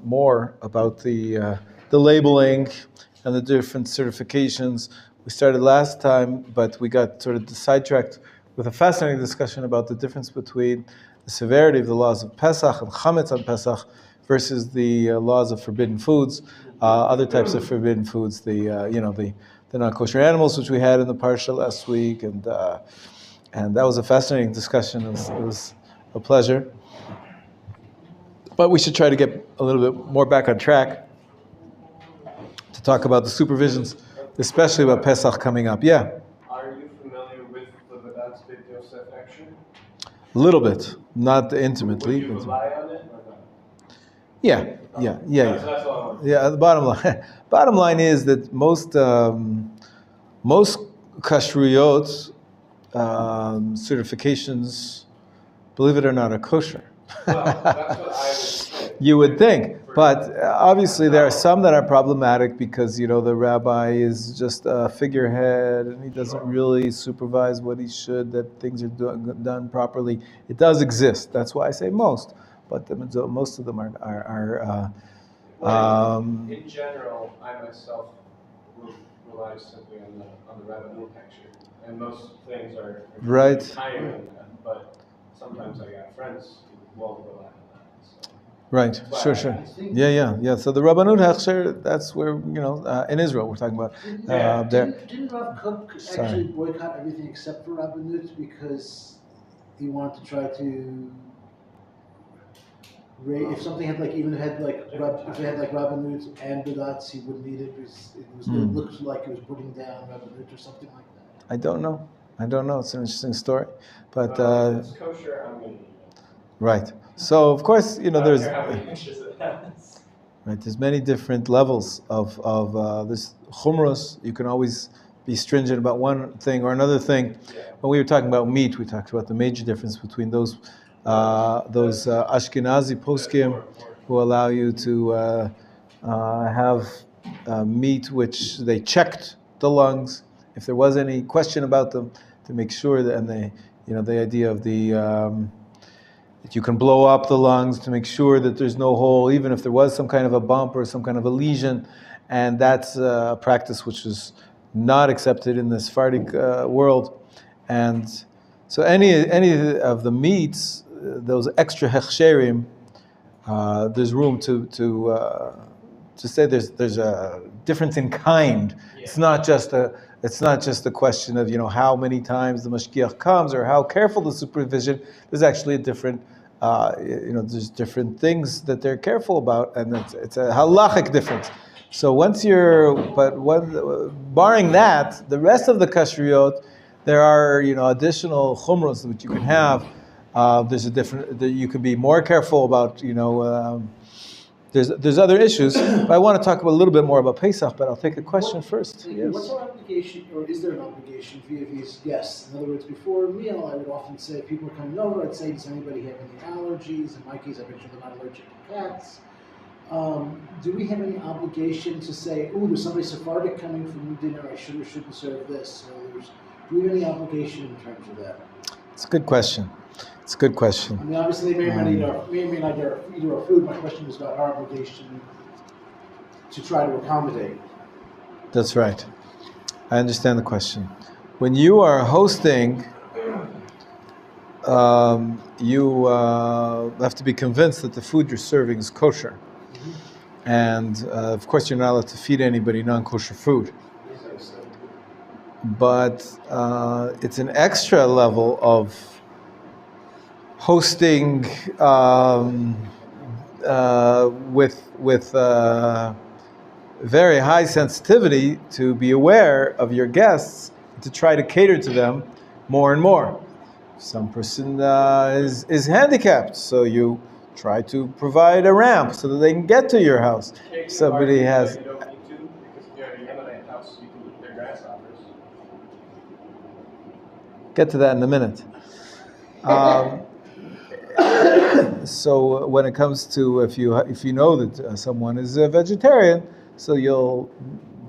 more about the labeling and the different certifications. We started last time, but we got sort of sidetracked with a fascinating discussion about the difference between the severity of the laws of Pesach and Chametz on Pesach versus the laws of forbidden foods, other types of forbidden foods, the non-kosher animals, which we had in the parsha last week, and that was a fascinating discussion. It was a pleasure. But we should try to get a little bit more back on track to talk about the supervisions, especially about Pesach coming up. Yeah? Are you familiar with the Vedat's Beit Yosef action? A little bit, not intimately. Would you rely on it or not? Yeah. That's all. Yeah, the bottom line is that most kashruyot certifications, believe it or not, are kosher. Well, that's what I would say. You would think, but obviously there are some that are problematic because the rabbi is just a figurehead and he doesn't really supervise what he should, that things are done properly. It does exist. That's why I say most, but most of them are in general, I myself rely simply on the Rabbi picture, and most things are right. higher than that. But sometimes I got friends who won't rely on that. So. Right. Sure. Yeah. So the Rabbanut Hechsher, that's where in Israel we're talking about. There. Didn't Rav Kook actually boycott everything except for Rabbanut because he wanted to try to? If something had if it had Rabbanut and Bedats, he wouldn't need it because it looked like it was putting down Rabbanut or something like that. I don't know. It's an interesting story, but it's kosher. I'm gonna eat it. Right. So of course there's right. There's many different levels of this chumros. You can always be stringent about one thing or another thing. Yeah. When we were talking about meat, we talked about the major difference between those Ashkenazi poskim who allow you to have meat which they checked the lungs if there was any question about them to make sure that, and the idea of that you can blow up the lungs to make sure that there's no hole, even if there was some kind of a bump or some kind of a lesion, and that's a practice which is not accepted in the Sephardic world, and so any of the meats, those extra hechsherim, there's room to say there's a difference in kind. Yeah. It's not just a question of how many times the mashgiach comes or how careful the supervision. There's actually a different there's different things that they're careful about, and it's a halachic difference. So barring that, the rest of the kashriyot, there are additional chumros that you can have. There's you can be more careful about there's other issues. But I want to talk a little bit more about Pesach, but I'll take a question first. Yes. What's our obligation, or is there an obligation via these guests? In other words, before a meal, I would often say, if people are coming over, I'd say, does anybody have any allergies? In my case, I mentioned they're not allergic to cats. Do we have any obligation to say, there's somebody Sephardic coming from dinner, I should or shouldn't serve this? Do we have any obligation in terms of that? It's a good question. I mean, obviously, they may or may not eat our food. My question is about our obligation to try to accommodate. That's right. I understand the question. When you are hosting, you have to be convinced that the food you're serving is kosher. Mm-hmm. And, of course, you're not allowed to feed anybody non-kosher food. But it's an extra level of hosting with very high sensitivity to be aware of your guests, to try to cater to them more and more. Some person is handicapped, so you try to provide a ramp so that they can get to your house. Somebody has. You don't need to, because if you have a Yemenite house, you can eat their grasshoppers. Get to that in a minute. So when it comes to if you know that someone is a vegetarian, so you'll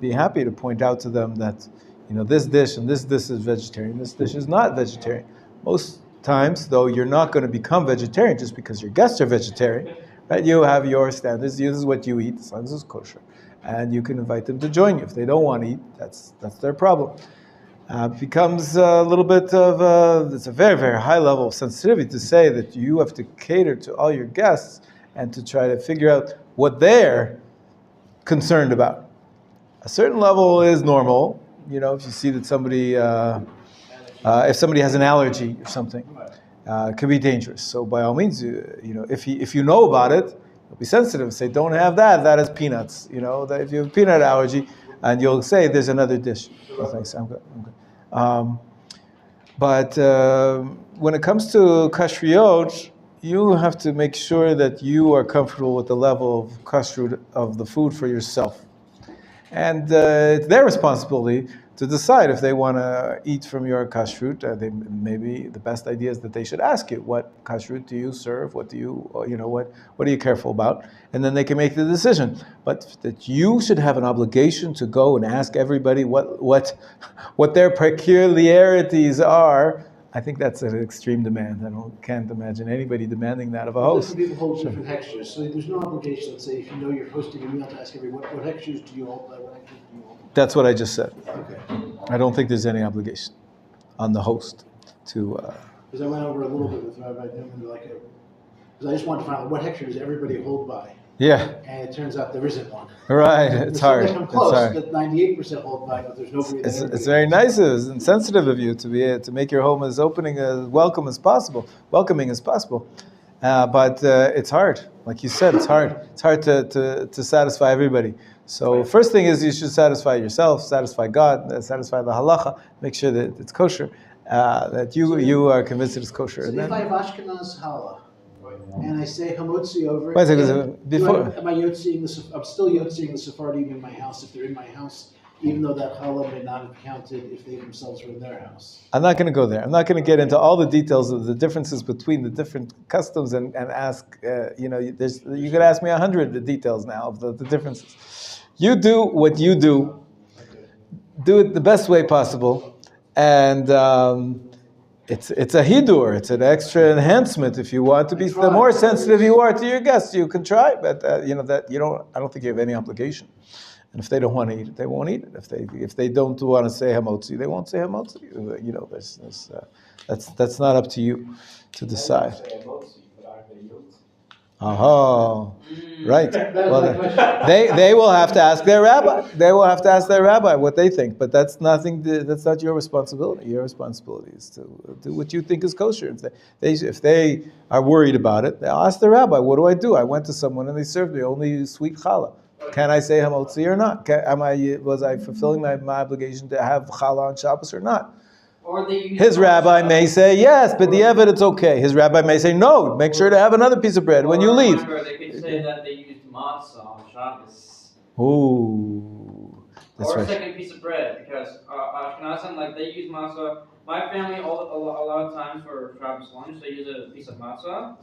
be happy to point out to them that this dish and this is vegetarian, this dish is not vegetarian. Most times, though, you're not going to become vegetarian just because your guests are vegetarian, Right? You have your standards. This is what you eat, as long as it's kosher. And you can invite them to join you. If they don't want to eat, that's their problem. Becomes a little bit of it's a very, very high level of sensitivity to say that you have to cater to all your guests and to try to figure out what they're concerned about. A certain level is normal. If you see that somebody, if somebody has an allergy or something, it can be dangerous. So by all means, if you know about it, be sensitive. Say, don't have that. That is peanuts. That if you have a peanut allergy, and you'll say, there's another dish. Oh, thanks. I'm good. But when it comes to kashrut, you have to make sure that you are comfortable with the level of kashrut of the food for yourself. And it's their responsibility to decide if they want to eat from your kashrut. Maybe the best idea is that they should ask you, what kashrut do you serve? What do you, what are you careful about? And then they can make the decision. But that you should have an obligation to go and ask everybody what their peculiarities are, I think that's an extreme demand. I can't imagine anybody demanding that of a host. Different people hold different hechshers, so there's no obligation. Let's say if you know you're hosting a meal to ask everyone, what hechshers do you hold? What hechshers do you hold? That's what I just said. Okay. I don't think there's any obligation on the host to. Because I went over a little bit with Rabbi Newman, because I just wanted to find out what hechsher does everybody hold by. Yeah. And it turns out there isn't one. Right, it's hard. I'm close, it's hard. that 98% hold by, but there's nobody there. It's very nice and sensitive of you to make your home as welcoming as possible. But it's hard. Like you said, it's hard. It's hard to satisfy everybody. So first thing is you should satisfy yourself, satisfy God, satisfy the halacha, make sure that it's kosher, that you are convinced it's kosher. So and if I have Ashkenaz challah, and I say hamotzi over it, wait a second, before, am I yotzeing I'm still yotzeing the Sephardim in my house if they're in my house, even though that challah may not have counted if they themselves were in their house. I'm not going to go there. I'm not going to get into all the details of the differences between the different customs and ask, you could ask me 100 details now of the differences. You do what you do it the best way possible, and it's a hidur, it's an extra enhancement. If you want to be, the more sensitive you are to your guests, you can try, but I don't think you have any obligation. And if they don't want to eat it, they won't eat it. If they don't want to say hamotzi, they won't say hamotzi. That's not up to you to decide. Oh, right. Well, they will have to ask their rabbi. They will have to ask their rabbi what they think. But that's nothing. That's not your responsibility. Your responsibility is to do what you think is kosher. If they are worried about it, they'll ask their rabbi, "What do I do? I went to someone and they served me only sweet challah. Can I say hamotzi or not? Was I fulfilling my obligation to have challah on Shabbos or not?" Or his rabbi may say yes, but the evid it's okay. His rabbi may say no. Make sure to have another piece of bread when you leave. Remember, they could say that they used matzah on Shabbos. Ooh, that's or right. A second piece of bread, because Ashkenazim, they use matzah. My family, a lot of times for Shabbos lunch, they use a piece of matzah,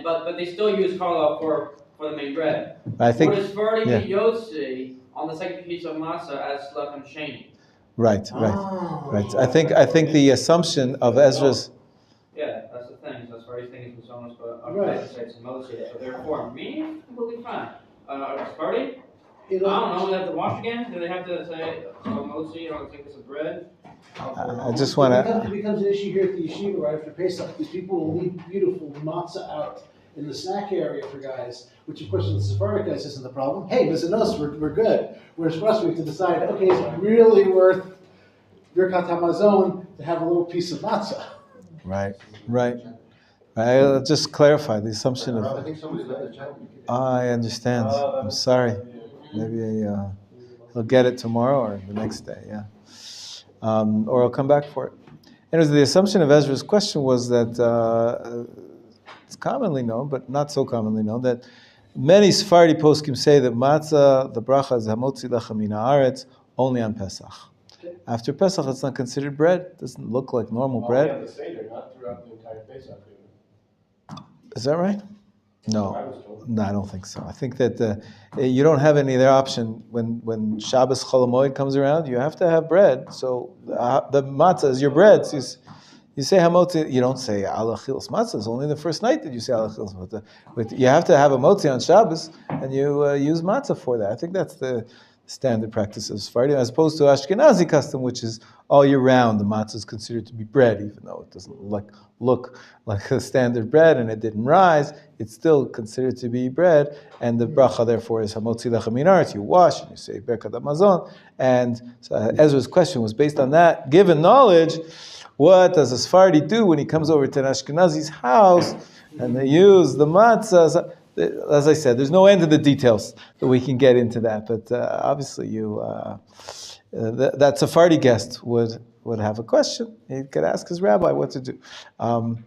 but they still use challah for the main bread. I think. What is Sephardi yotzi on the second piece of matzah as lechem sheni? Right. I think the assumption of Ezra's. Yeah, that's the thing. That's why he's thinking it's almost, but it's mostly. So therefore, me completely fine. Sephardi? I don't know. Do they have to wash again? Do they have to say mostly? Take this of bread? I just want to. It becomes an issue here at the yeshiva right after Pesach because people will leave beautiful matzah out in the snack area for guys, which of course for the Sephardic guys isn't the problem. Hey, listen us, we're good. Whereas for us, we have to decide, okay, is it really worth Birkat HaMazon to have a little piece of matzah? Right. I'll just clarify the assumption of. I think somebody let the chat. I understand. I'm sorry. Maybe he'll get it tomorrow or the next day. Yeah, or I'll come back for it. Anyways, the assumption of Ezra's question was that. It's commonly known, but not so commonly known, that many Sephardi poskim say that matzah, the bracha is hamotzi lechem min haaretz, only on Pesach. After Pesach, it's not considered bread. It doesn't look like normal bread. Only on the Seder, not throughout the entire Pesach. Is that right? No, I don't think so. I think that you don't have any other option when Shabbos Chol Hamoed comes around. You have to have bread. So the matzah is your bread. So You say hamotzi, you don't say ala chilas matzah. It's only the first night that you say ala chilas matzah. You have to have a motzi on Shabbos, and you use matzah for that. I think that's the standard practice of Sephardim, as opposed to Ashkenazi custom, which is all year round. The matzah is considered to be bread, even though it doesn't look like a standard bread and it didn't rise. It's still considered to be bread, and the bracha therefore is hamotzi lechem min haaretz. You wash and you say berkat hamazon. And so Ezra's question was based on that. Given knowledge, what does a Sephardi do when he comes over to an Ashkenazi's house and they use the matzah? As I said, there's no end to the details that we can get into that. But obviously, that Sephardi guest would have a question. He could ask his rabbi what to do. Halacha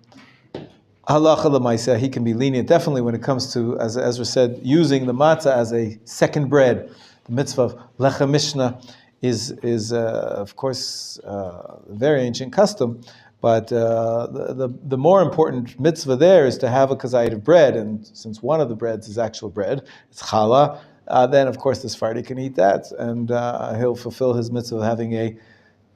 l'maaseh, he can be lenient, definitely when it comes to, as Ezra said, using the matzah as a second bread. The mitzvah of lechem mishnah is of course a very ancient custom, but the more important mitzvah there is to have a kazayit of bread, and since one of the breads is actual bread, it's challah, then of course the Sephardi can eat that, and he'll fulfill his mitzvah of having a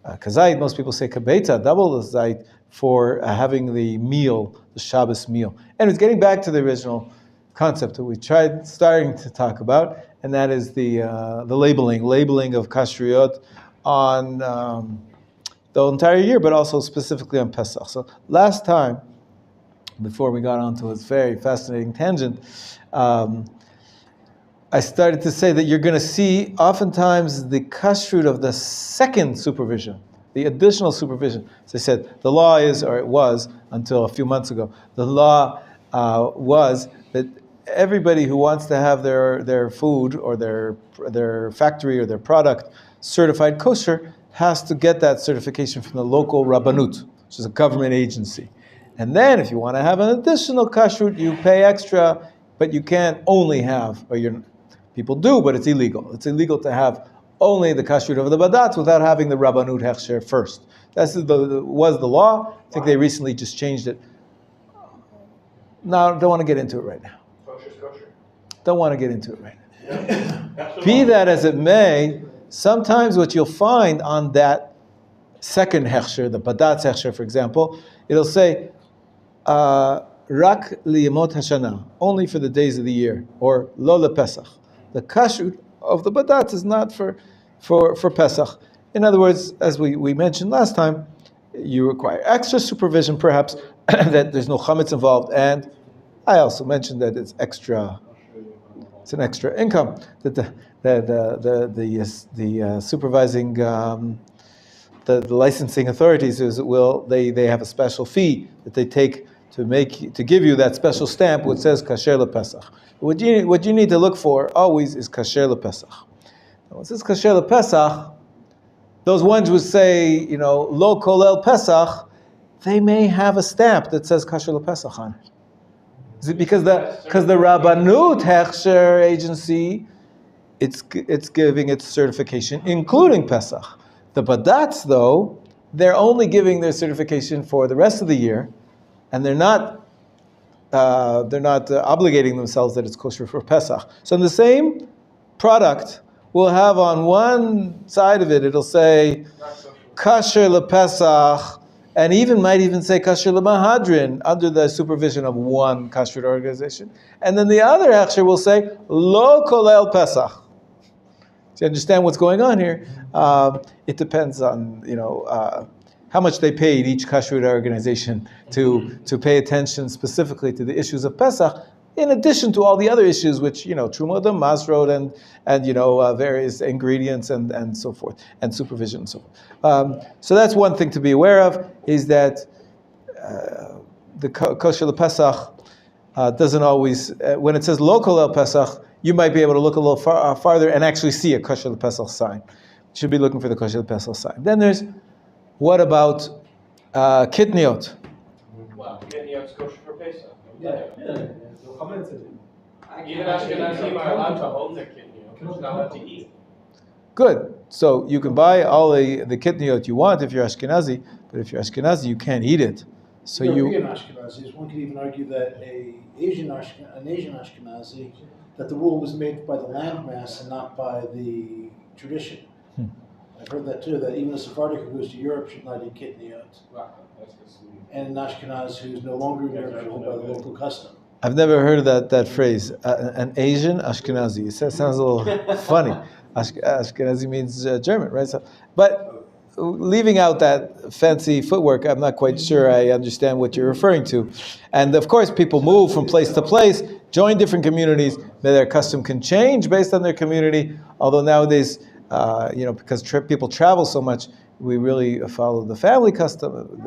kazayit. Most people say kabeta, double the zayit, for having the meal, the Shabbos meal. And it's getting back to the original concept that we tried starting to talk about, and that is the labeling of kashrut on the entire year, but also specifically on Pesach. So last time, before we got onto this very fascinating tangent, I started to say that you're going to see oftentimes the kashrut of the second supervision, the additional supervision. As I said, the law is, or it was until a few months ago, the law was that everybody who wants to have their food or their factory or their product certified kosher has to get that certification from the local rabbanut, which is a government agency. And then if you want to have an additional kashrut, you pay extra, but you can't only have, people do, but it's illegal. It's illegal to have only the kashrut of the badat without having the rabbanut hechsher first. That's was the law. I think they recently just changed it. No, don't want to get into it right now. Don't want to get into it right now. Be that as it may, sometimes what you'll find on that second hechsher, the badat hechsher, for example, it'll say rak liyamot hashana, only for the days of the year, or lo lePesach. The kashrut of the badat is not for Pesach. In other words, as we mentioned last time, you require extra supervision, perhaps, that there's no chametz involved, and I also mentioned that it's an extra income that the supervising the licensing authorities they have a special fee that they take to give you that special stamp which says kasher lePesach. What you need to look for always is kasher lePesach. When it says kasher lePesach, those ones would say, lo kolel Pesach, they may have a stamp that says kasher lePesach on it. Is it because the Rabbanut Hechsher agency, it's giving its certification, including Pesach. The Badats, though, they're only giving their certification for the rest of the year, and they're not obligating themselves that it's kosher for Pesach. So in the same product, we'll have on one side of it, it'll say kasher lePesach, and might even say kasher lemahadrin under the supervision of one kashrut organization. And then the other hechsher will say lo kolel Pesach. Do you understand what's going on here? It depends on how much they paid each kashrut organization to pay attention specifically to the issues of Pesach, in addition to all the other issues which trumot and masrot and various ingredients and so forth, and supervision and so forth. So that's one thing to be aware of, is that the kosher lePesach doesn't always, when it says lo kolel Pesach, you might be able to look a little farther and actually see a kosher lePesach sign. You should be looking for the kosher lePesach sign. Then there's, what about kitniot? Wow, kitniot's kosher for Pesach. Yeah. Even Ashkenazim are allowed to own their kitniot, but not allowed to eat. Good. So you can buy all the kitniot you want if you're Ashkenazi, but if you're Ashkenazi, you can't eat it. So European Ashkenazis, one could even argue that an Asian Ashkenazi, that the rule was made by the landmass and not by the tradition. I've heard that too, that even a Sephardic who goes to Europe should not eat kitniot. and an Ashkenaz who's no longer in Europe, held by the local custom. I've never heard of that phrase. An Asian Ashkenazi. It sounds a little funny. Ashkenazi means German, right? So, but leaving out that fancy footwork, I'm not quite sure I understand what you're referring to. And of course, people move from place to place, join different communities. Their custom can change based on their community. Although nowadays, because people travel so much, we really follow the family custom.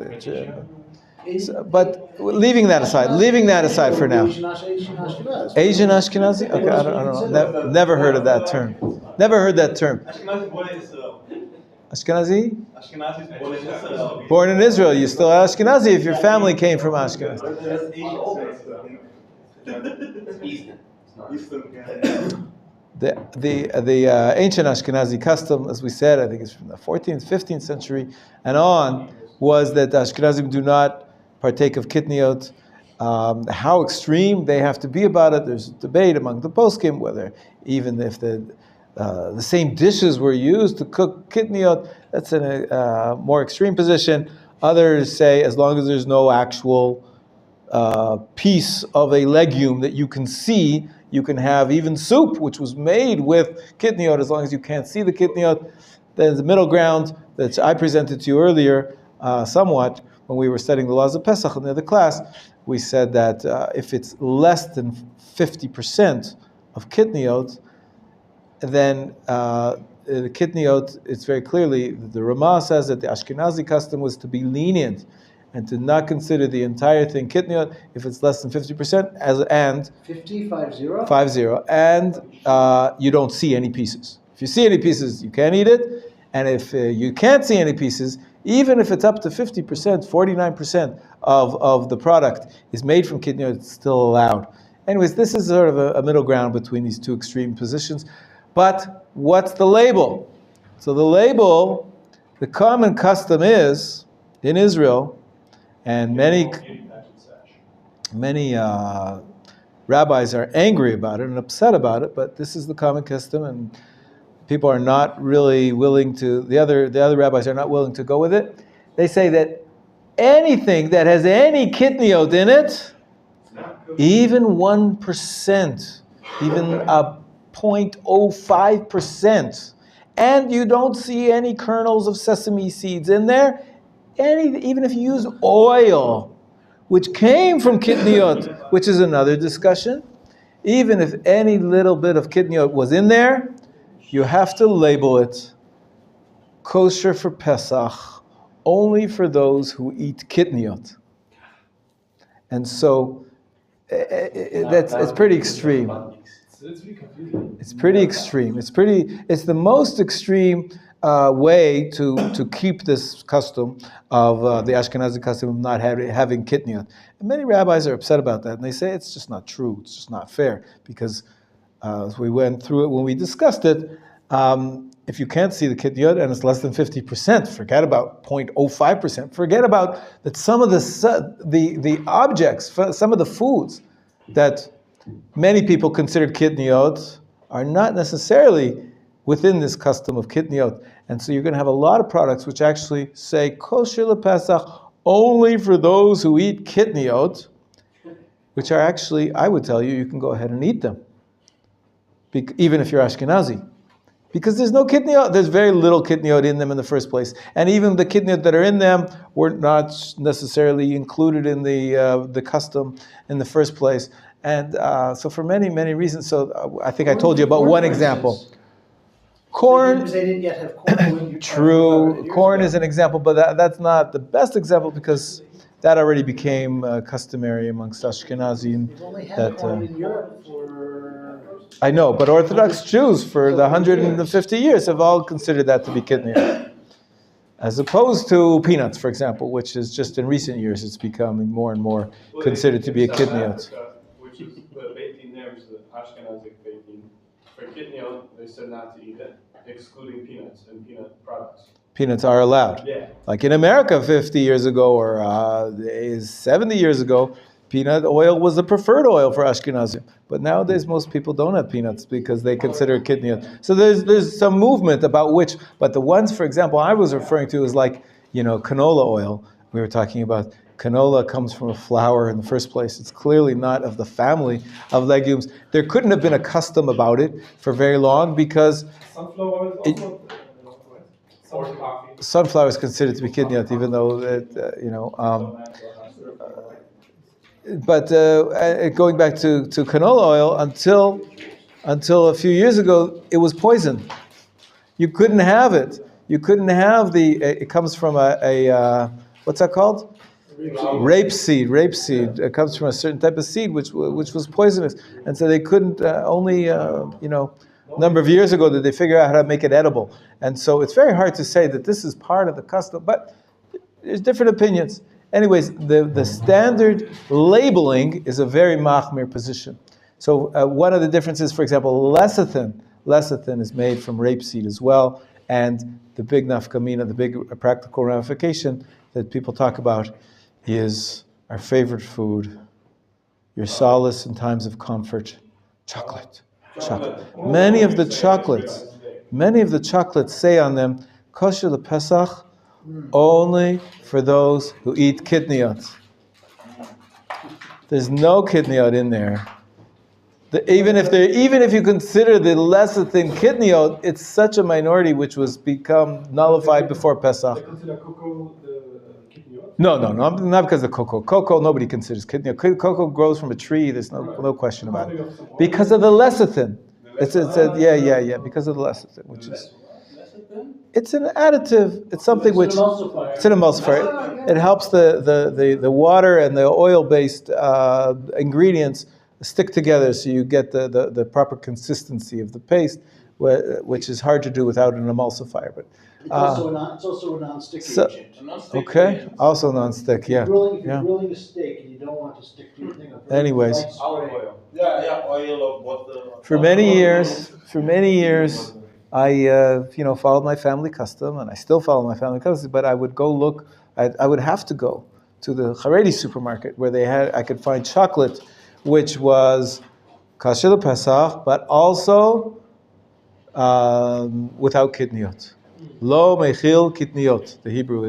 So, but leaving that aside for now. Asian Ashkenazi? Okay, I don't know. Never heard of that term. Never heard that term. Ashkenazi? Born in Israel. You're still Ashkenazi if your family came from Ashkenaz. The ancient Ashkenazi custom, as we said, I think it's from the 14th, 15th century and on, was that the Ashkenazim do not partake of kitniot. How extreme they have to be about it, there's debate among the poskim whether even if the same dishes were used to cook kitniot, that's in a more extreme position. Others say as long as there's no actual piece of a legume that you can see, you can have even soup, which was made with kitniot, as long as you can't see the kitniot. There's the middle ground that I presented to you earlier, somewhat, when we were studying the laws of Pesach in the other class. We said that if it's less than 50% of kitniot, then the kitniot, it's very clearly, the Ramah says that the Ashkenazi custom was to be lenient and to not consider the entire thing kitniot if it's less than 50%, and 50, 50, and you don't see any pieces. If you see any pieces, you can't eat it, and if you can't see any pieces, even if it's up to 50%, 49% of the product is made from kitniot, it's still allowed. Anyways, this is sort of a middle ground between these two extreme positions. But what's the label? So the label, the common custom is, in Israel, and many rabbis are angry about it and upset about it, but this is the common custom, and people are not really willing to, the other rabbis are not willing to go with it. They say that anything that has any kitniot in it, even 1%, even a 0.05%, and you don't see any kernels of sesame seeds in there, even if you use oil, which came from kitniot, which is another discussion, even if any little bit of kitniot was in there, you have to label it kosher for Pesach, only for those who eat kitniot. And so it's pretty extreme. It's pretty extreme. It's the most extreme way to keep this custom of the Ashkenazi custom of not having kitniot. And many rabbis are upset about that, and they say it's just not true. It's just not fair, because as we went through it when we discussed it, if you can't see the kitniot and it's less than 50%, forget about 0.05%. Forget about that some of the objects, some of the foods that many people considered kitniot are not necessarily within this custom of kitniot. And so you're going to have a lot of products which actually say kosher lePesach only for those who eat kitniot, which are actually, I would tell you can go ahead and eat them, even if you're Ashkenazi. Because there's no kitniot, there's very little kitniot in them in the first place. And even the kitniot that are in them were not necessarily included in the custom in the first place. And so for many, many reasons, so I think I told you about one example. Corn, they didn't yet have corn. True, corn is an example, but that's not the best example, because that already became customary amongst Ashkenazim. They've only had corn in Europe for... I know, but Orthodox Jews for the 150 years have all considered that to be kitniot, as opposed to peanuts, for example, which is just in recent years it's becoming more and more considered to be a kitniot. Which is the beitin there, which is the Ashkenazic beitin. For kitniot, they said not to eat it, excluding peanuts and peanut products. Peanuts are allowed. Yeah. Like in America 50 years ago or 70 years ago, peanut oil was the preferred oil for Ashkenazim. But nowadays most people don't have peanuts because they consider it kitniot. So there's some movement about which, but the ones, for example, I was referring to is like, canola oil, we were talking about canola comes from a flour in the first place. It's clearly not of the family of legumes. There couldn't have been a custom about it for very long because Sunflower is also sunflower is considered to be kidneyot, even though but going back to canola oil, until a few years ago, it was poison. You couldn't have it. You couldn't have it comes from a what's that called? Rapeseed. Rapeseed. It comes from a certain type of seed which was poisonous, and so they couldn't. Only a number of years ago did they figure out how to make it edible. And so it's very hard to say that this is part of the custom, but there's different opinions. Anyways, the standard labeling is a very machmir position. So one of the differences, for example, lecithin is made from rapeseed as well, and the big nafkamina, the big practical ramification that people talk about is our favorite food, your solace in times of comfort, chocolate. Many of the chocolates say on them, kosher lePesach, only for those who eat kidneyot. There's no kidneyot in there. Even if you consider the lecithin kidneyot, it's such a minority which was become nullified before Pesach. They consider cocoa the kidneyot? No, not because of cocoa. Cocoa nobody considers kidneyot. Cocoa grows from a tree. There's no question about it. Because of the lecithin. Because of the lecithin, which is. It's an additive. It's something which it's an emulsifier. It helps the water and the oil-based ingredients stick together, so you get the proper consistency of the paste, which is hard to do without an emulsifier. But it's also a non-stick agent. Okay, also non-stick. Yeah. If you're grilling a steak and you don't want to stick to your thing. Anyways. Olive oil. Oil of what? For many years. I, followed my family custom, and I still follow my family custom. But I would go look. I would have to go to the Haredi supermarket where I could find chocolate, which was kasher lePesach, but also without kidneyot. Lo mechil kidneyot. The Hebrew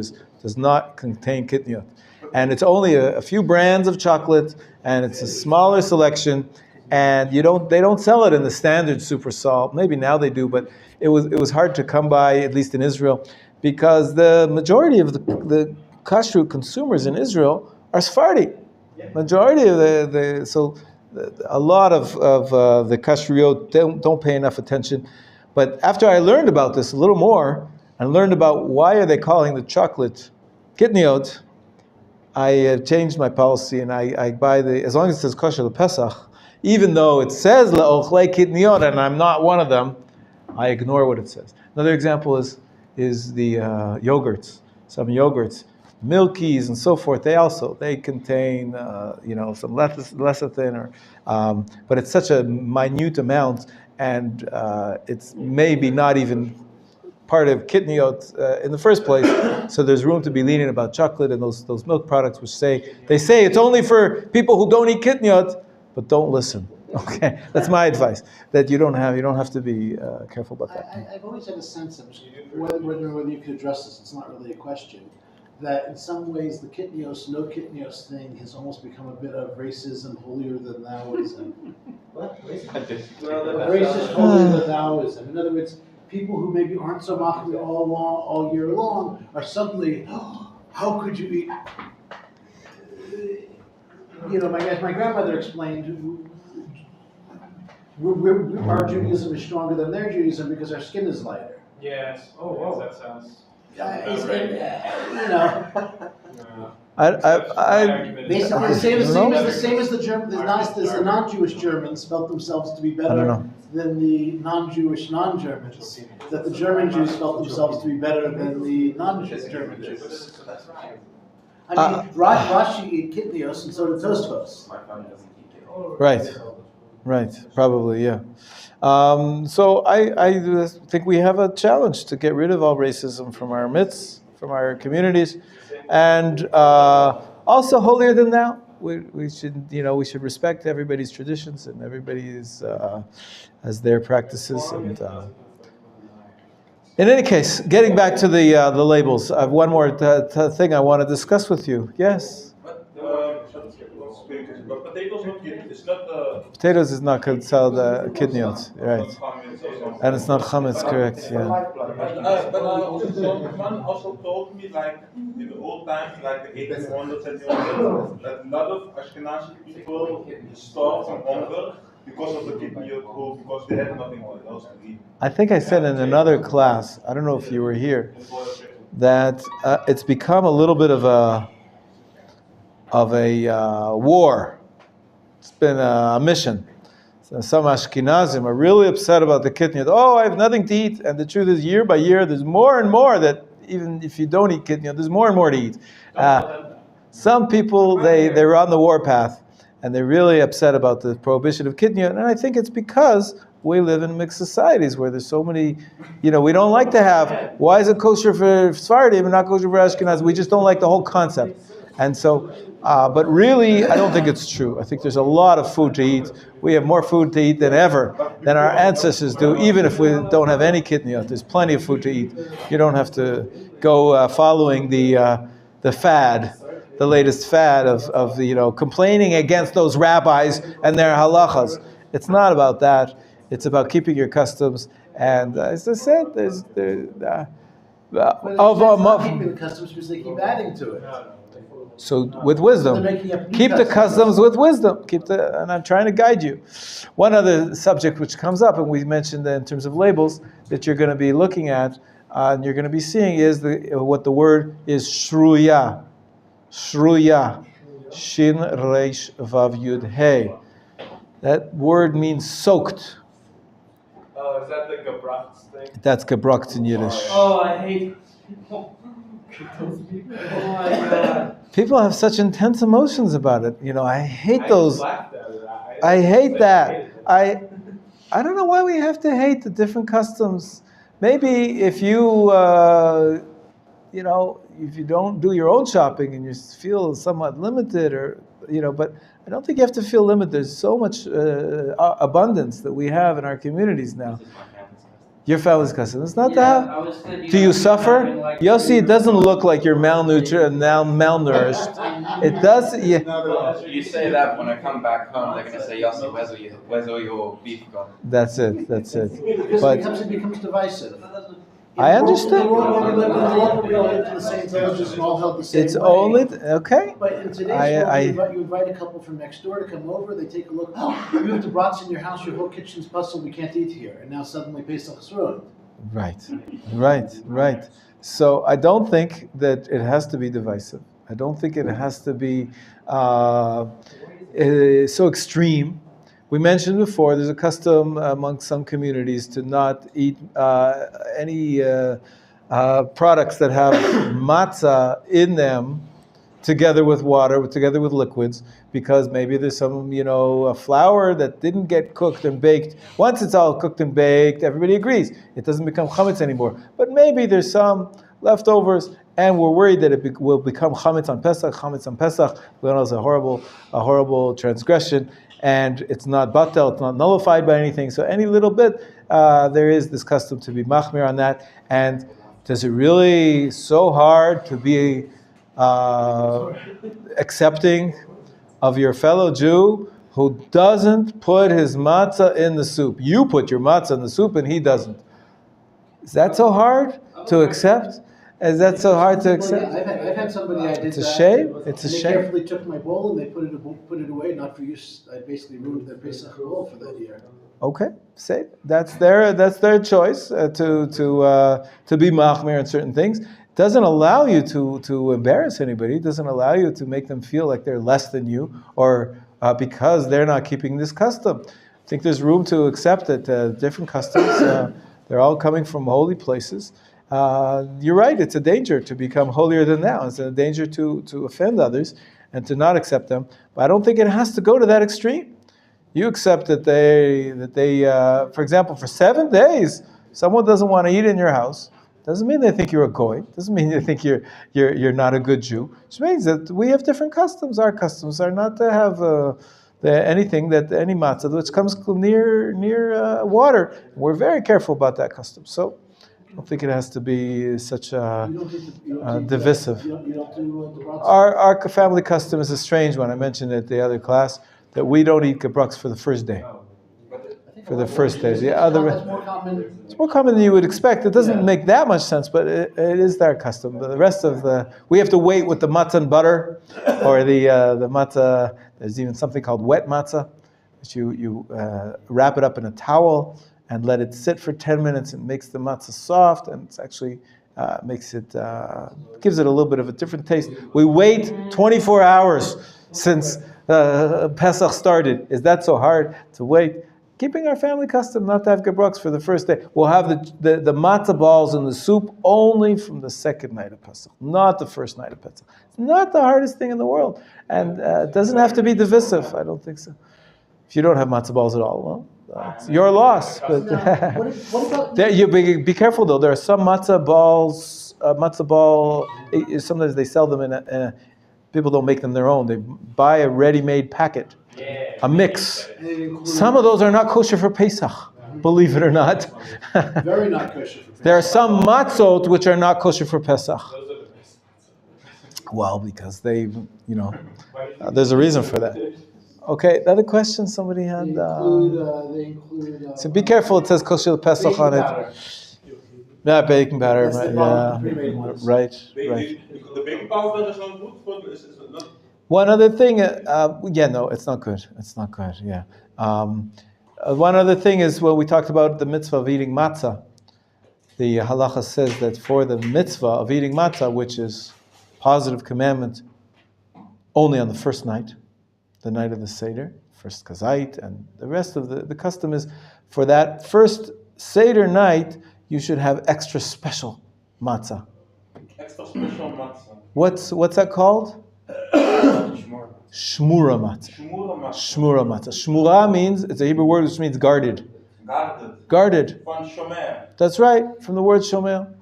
does not contain kidneyot, and it's only a few brands of chocolate, and it's a smaller selection. And they don't sell it in the standard super salt. Maybe now they do, but it was hard to come by, at least in Israel, because the majority of the kashrut consumers in Israel are Sephardi. Majority of a lot of the kashrut don't pay enough attention. But after I learned about this a little more, and learned about why are they calling the chocolate kidneyot, I changed my policy, and I buy as long as it says kosher lePesach, even though it says le'ochlei kidneyot, and I'm not one of them, I ignore what it says. Another example is the yogurts. Some yogurts, Milkies and so forth. They contain some lecithin, but it's such a minute amount, and it's maybe not even part of kidneyot in the first place. So there's room to be lenient about chocolate and those milk products, which say it's only for people who don't eat kidneyot. But don't listen. Okay, that's my advice. That you don't have to be careful about that. I've always had a sense of whether you could address this. It's not really a question. That in some ways the kitnios, no kitnios thing has almost become a bit of racism, holier than thouism. What? Racist, holier than thouism. In other words, people who maybe aren't so machmir all year long are suddenly, how could you eat? My grandmother explained, our Judaism is stronger than their Judaism because our skin is lighter. Yes. Oh, wow. That sounds. Basically, the same as the German, the non-Jewish Germans felt themselves to be better than the non-Jewish non-Germans. That the German Jews felt themselves to be better than the non-German Jews. I mean, Rashi ate kitnios, and so did Tosfos. Right, probably, yeah. So I think we have a challenge to get rid of all racism from our midst, from our communities, and also holier than thou. We should respect everybody's traditions, and everybody has their practices, and In any case, getting back to the labels, I have one more thing I want to discuss with you. Yes? But potatoes not kidney. It's not Potatoes is not going to sell the kidneys, right? And it's not chametz, correct? Yeah. But also someone also told me, like in the old times, like the 1800s and 1800s, that a lot of Ashkenazi people starved from hunger because of the kidney yot, because they had nothing else to eat. I think I said in another class, I don't know if you were here, that it's become a little bit of a war. It's been a mission. So some Ashkenazim are really upset about the kidney. Oh, I have nothing to eat. And the truth is, year by year, there's more and more that even if you don't eat kidney, there's more and more to eat. Some people, they're on the war path, and they're really upset about the prohibition of kidney. And I think it's because we live in mixed societies where there's so many, we don't like to have, why is it kosher for Sephardim and not kosher for Ashkenaz? We just don't like the whole concept. And so, but really, I don't think it's true. I think there's a lot of food to eat. We have more food to eat than ever, than our ancestors do, even if we don't have any kidney. There's plenty of food to eat. You don't have to go following the fad, the latest fad of complaining against those rabbis and their halachas. It's not about that. It's about keeping your customs. And as I said, But it's not keeping the customs because they keep adding to it. So with wisdom, keep the customs with wisdom. And I'm trying to guide you. One other subject which comes up, and we mentioned in terms of labels that you're going to be looking at and you're going to be seeing is what the word is shruya, shruya, shin reish vav yud hey. That word means soaked. Is that the gebracht thing? That's gebracht in Yiddish. Oh, I hate people. Oh my God. People have such intense emotions about it. I hate those. I hate that. I don't know why we have to hate the different customs. Maybe if you, if you don't do your own shopping and you feel somewhat limited, but I don't think you have to feel limited. There's so much abundance that we have in our communities now. Your family's custom. It's not that. Do you suffer? Yossi, it doesn't look like you're malnourished. It does. Yeah. You say that when I come back home, they're going to say, Yossi, where's all your beef gone? That's it. Because it becomes divisive. I understand. We all lived in the same villages and all held the same It's way. only okay. But in today's world, you invite a couple from next door to come over. They take a look. Oh, you have the brats in your house. Your whole kitchen's busted. We can't eat here. And now suddenly, Pesach is ruined. Right. So I don't think that it has to be divisive. I don't think it has to be so extreme. We mentioned before, there's a custom among some communities to not eat any products that have matzah in them together with water, together with liquids, because maybe there's some, a flour that didn't get cooked and baked. Once it's all cooked and baked, everybody agrees. It doesn't become chametz anymore. But maybe there's some leftovers, and we're worried that it will become chametz on Pesach. Chametz on Pesach, we know it's a horrible transgression. And it's not batel, it's not nullified by anything. So any little bit, there is this custom to be machmir on that. And does it really so hard to be accepting of your fellow Jew who doesn't put his matzah in the soup? You put your matzah in the soup and he doesn't. Is that so hard to accept? Is that so hard to accept? I've had somebody I did It's a that. shame. It's a They shame. carefully took my bowl and they put it away, not for use. I basically ruined their Pesach bowl for that year. Okay, say that's their choice to be machmir in certain things. It doesn't allow you to embarrass anybody. It doesn't allow you to make them feel like they're less than you or because they're not keeping this custom. I think there's room to accept that different customs. They're all coming from holy places. You're right, it's a danger to become holier than thou. It's a danger to offend others and to not accept them. But I don't think it has to go to that extreme. You accept that they for example, for 7 days, someone doesn't want to eat in your house. Doesn't mean they think you're a goy. Doesn't mean they think you're not a good Jew. Which means that we have different customs. Our customs are not to have anything any matzah which comes near water. We're very careful about that custom. So don't think it has to be such a You don't do divisive. You don't do the broth. Our family custom is a strange one. I mentioned it at the other class that we don't eat gebrux for the first day. For the first day. The other, It's more common. it's more common than you would expect. It doesn't make that much sense, but it is their custom. But the rest of we have to wait with the matzah and butter, or the matzah. There's even something called wet matzah, which you wrap it up in a towel and let it sit for 10 minutes. It makes the matzah soft, and it's actually makes it gives it a little bit of a different taste. We wait 24 hours since Pesach started. Is that so hard to wait? Keeping our family custom not to have gebrux for the first day. We'll have the matzah balls in the soup only from the second night of Pesach, not the first night of Pesach. It's not the hardest thing in the world, and it doesn't have to be divisive. I don't think so. If you don't have matzah balls at all, well, it's your loss. But What about you be careful though. There are some matzah balls. Sometimes they sell them in a. People don't make them their own. They buy a ready-made packet. A mix. Some of those are not kosher for Pesach, believe it or not. very not kosher for Pesach? There are some matzot which are not kosher for Pesach. Well, because they, there's a reason for that. Okay, another question somebody had. They include. So be careful. It says kosher Pesach on it. Yeah, baking powder. That's Right. the Yeah. pre-made ones. Right. The baking powder is not good for is not. One other thing, no, it's not good. It's not good, yeah. One other thing is when we talked about the mitzvah of eating matzah. The halacha says that for the mitzvah of eating matzah, which is positive commandment, only on the first night, the night of the Seder, first kazait, and the rest of the custom is for that first Seder night, you should have extra special matzah. Extra special matzah. What's that called? Shmura matzah. Shmura matzah. Shmura means, it's a Hebrew word which means guarded. Guarded. From shomer. That's right, from the word shomer.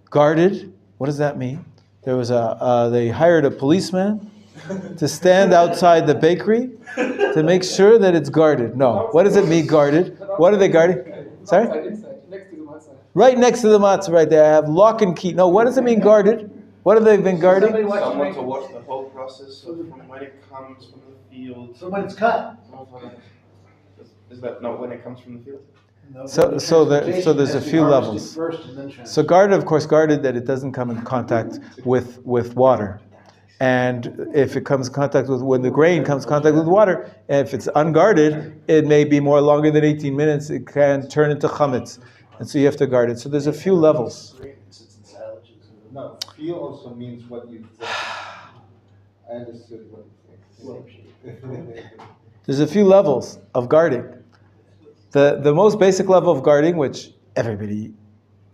Guarded. What does that mean? There was they hired a policeman to stand outside the bakery to make sure that it's guarded. No. What does it mean, guarded? What are they guarding? Sorry? Next to the matzah. Right next to the matzah, right there. I have lock and key. No, what does it mean, guarded? What have they been guarding? Someone to watch the whole process from when it comes from the field. So when it's cut. Is that no? When it comes from the field? No, So there's a few levels. First and then So guarded, of course, guarded that it doesn't come in contact with water. And if it comes in contact with, when the grain comes in contact with water, and if it's unguarded, it may be more longer than 18 minutes. It can turn into chametz. And so you have to guard it. So there's a few levels. No, feel also means what you think. I understood what you think. There's a few levels of guarding. The most basic level of guarding, which everybody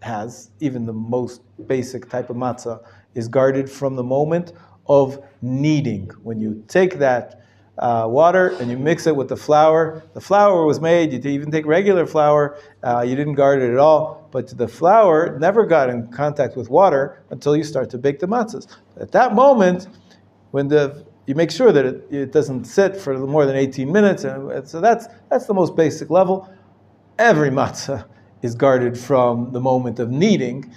has, even the most basic type of matzah, is guarded from the moment of kneading. When you take that water and you mix it with the flour was made, you even take regular flour, you didn't guard it at all, but the flour never got in contact with water until you start to bake the matzahs. At that moment, when you make sure that it doesn't sit for more than 18 minutes, and so that's the most basic level. Every matzah is guarded from the moment of kneading,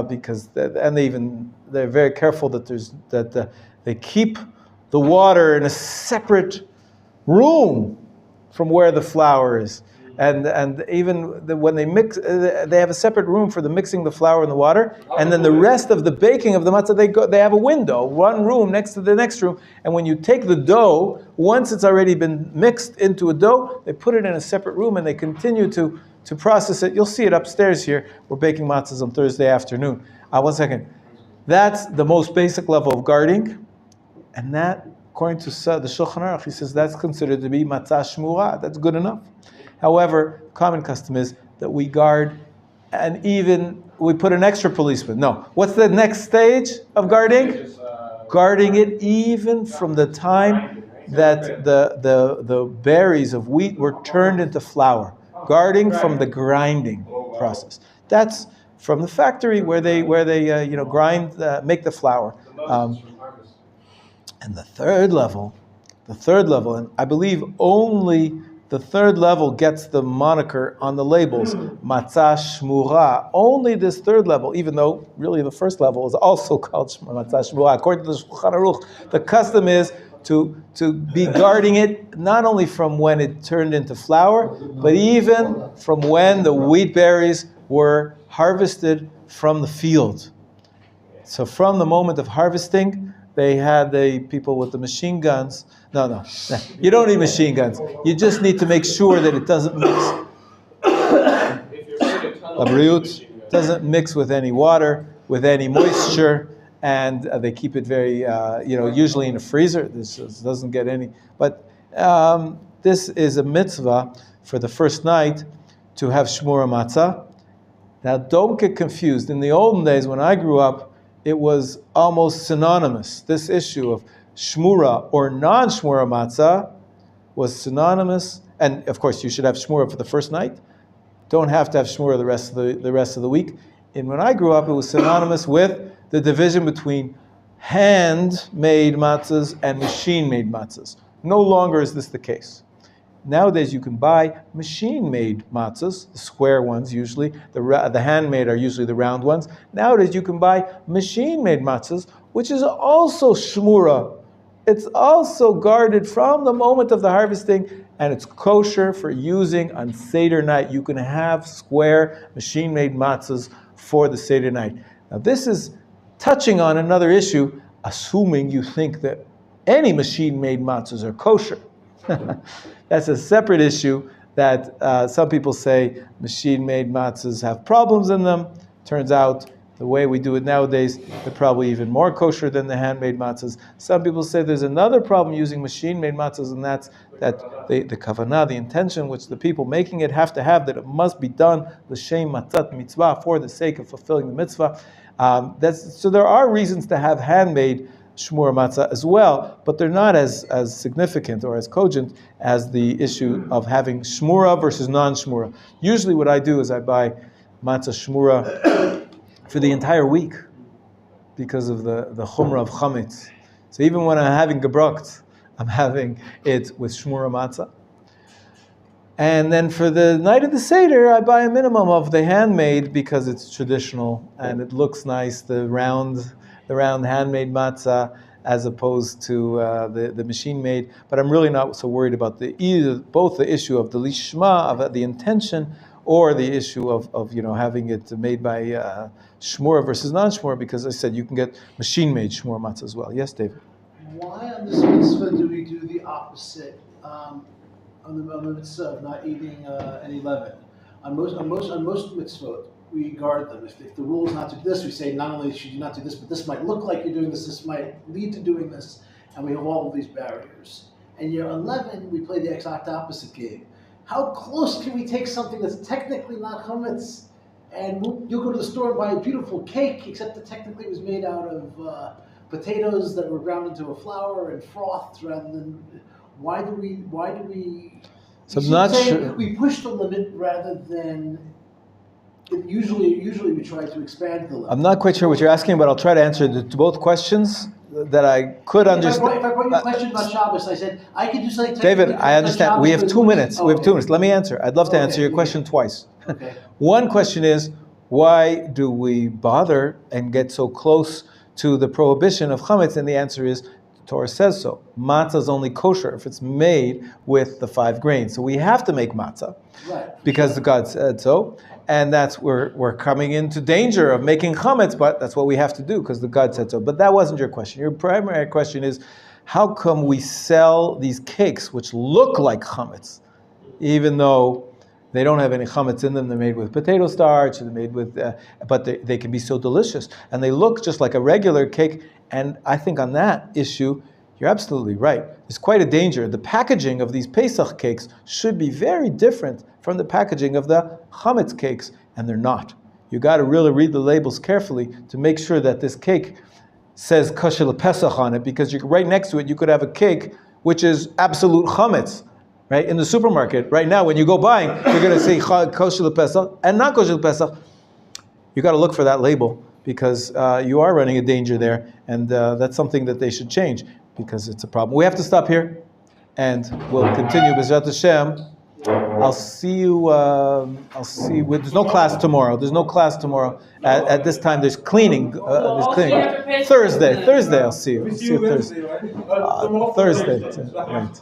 because they're very careful that they keep the water in a separate room from where the flour is, and even when they mix, they have a separate room for the mixing the flour and the water, and then the rest of the baking of the matzah, they have a window, one room next to the next room, and when you take the dough, once it's already been mixed into a dough, they put it in a separate room and they continue to process it. You'll see it upstairs here. We're baking matzahs on Thursday afternoon. One second. That's the most basic level of guarding, and that, according to the Shulchan Aruch, he says that's considered to be matzah shmura. That's good enough. However, common custom is that we guard, and even we put an extra policeman. No. What's the next stage of guarding? Guarding it even from the time that the berries of wheat were turned into flour. Guarding from the grinding process. That's from the factory where they grind, make the flour. And the third level, and I believe only The third level gets the moniker on the labels, matzah shmura. Only this third level, even though really the first level is also called matzah shmura. According to the Shulchan Aruch, the custom is to be guarding it not only from when it turned into flour, but even from when the wheat berries were harvested from the field. So from the moment of harvesting, they had the people with the machine guns. No. You don't need machine guns. You just need to make sure that it doesn't mix. Doesn't mix with any water, with any moisture, and they keep it very, usually in a freezer. This doesn't get any. But this is a mitzvah for the first night to have shmura matzah. Now, don't get confused. In the olden days, when I grew up, it was almost synonymous. This issue of shmura or non-shmura matzah was synonymous. And of course, you should have shmura for the first night. Don't have to have shmura the rest of the week. And when I grew up, it was synonymous with the division between hand-made matzahs and machine-made matzahs. No longer is this the case. Nowadays, you can buy machine-made matzahs, the square ones usually. The handmade are usually the round ones. Nowadays, you can buy machine-made matzahs, which is also shmura. It's also guarded from the moment of the harvesting, and it's kosher for using on Seder night. You can have square machine-made matzahs for the Seder night. Now, this is touching on another issue, assuming you think that any machine-made matzahs are kosher. That's a separate issue that some people say machine-made matzahs have problems in them. Turns out the way we do it nowadays, they're probably even more kosher than the handmade matzahs. Some people say there's another problem using machine-made matzahs, and that's that the kavanah, the intention which the people making it have to have, that it must be done l'shem matzat mitzvah, for the sake of fulfilling the mitzvah. So there are reasons to have handmade shmura matzah as well, but they're not as significant or as cogent as the issue of having shmura versus non-shmura. Usually what I do is I buy matzah shmura for the entire week because of the chumrah of chametz. So even when I'm having gebrakt, I'm having it with shmura matzah. And then for the night of the Seder, I buy a minimum of the handmade because it's traditional and it looks nice, the round handmade matzah, as opposed to the machine made. But I'm really not so worried about both the issue of the lishma, of the intention, or the issue of having it made by shmura versus non-shmura, because I said you can get machine made shmura matzah as well. Yes, David? Why on this mitzvah do we do the opposite on the mitzvah of not eating any leaven? On most mitzvot, we guard them. If the rule is not to do this, we say not only should you not do this, but this might look like you're doing this, this might lead to doing this, and we have all of these barriers. And yet on leaven, we play the exact opposite game. How close can we take something that's technically not chametz, and you'll go to the store and buy a beautiful cake, except that technically it was made out of potatoes that were ground into a flour and frothed, rather than why do we? So I'm not sure. We push the limit rather than. Usually we try to expand the limit. I'm not quite sure what you're asking, but I'll try to answer to both questions that I could understand. If I brought you a question about Shabbos, I said, I could do something. David, I understand. We have 2 minutes. We have 2 minutes. Let me answer. I'd love to answer your question twice. Okay. One question is, why do we bother and get so close to the prohibition of chametz? And the answer is, the Torah says so. Matzah is only kosher if it's made with the 5 grains. So we have to make matzah, right, because God said so. And that's where we're coming into danger of making chametz, but that's what we have to do because the God said so. But that wasn't your question. Your primary question is, how come we sell these cakes which look like chametz, even though they don't have any chametz in them? They're made with potato starch, they're made with, but they can be so delicious. And they look just like a regular cake. And I think on that issue, you're absolutely right. There's quite a danger. The packaging of these Pesach cakes should be very different from the packaging of the chametz cakes, and they're not. You got to really read the labels carefully to make sure that this cake says kosher lePesach on it, because right next to it you could have a cake which is absolute chametz. Right in the supermarket right now, when you go buying, you're going to say kosher lePesach and not kosher lePesach. You got to look for that label because you are running a danger there, and that's something that they should change because it's a problem. We have to stop here, and we'll continue B'ezrat Hashem I'll see you. I'll see. There's no class tomorrow. There's no class tomorrow. At this time, there's cleaning. There's cleaning. Thursday. I'll see you. We I'll see see you you Thursday. Wednesday, right? Thursday. Right.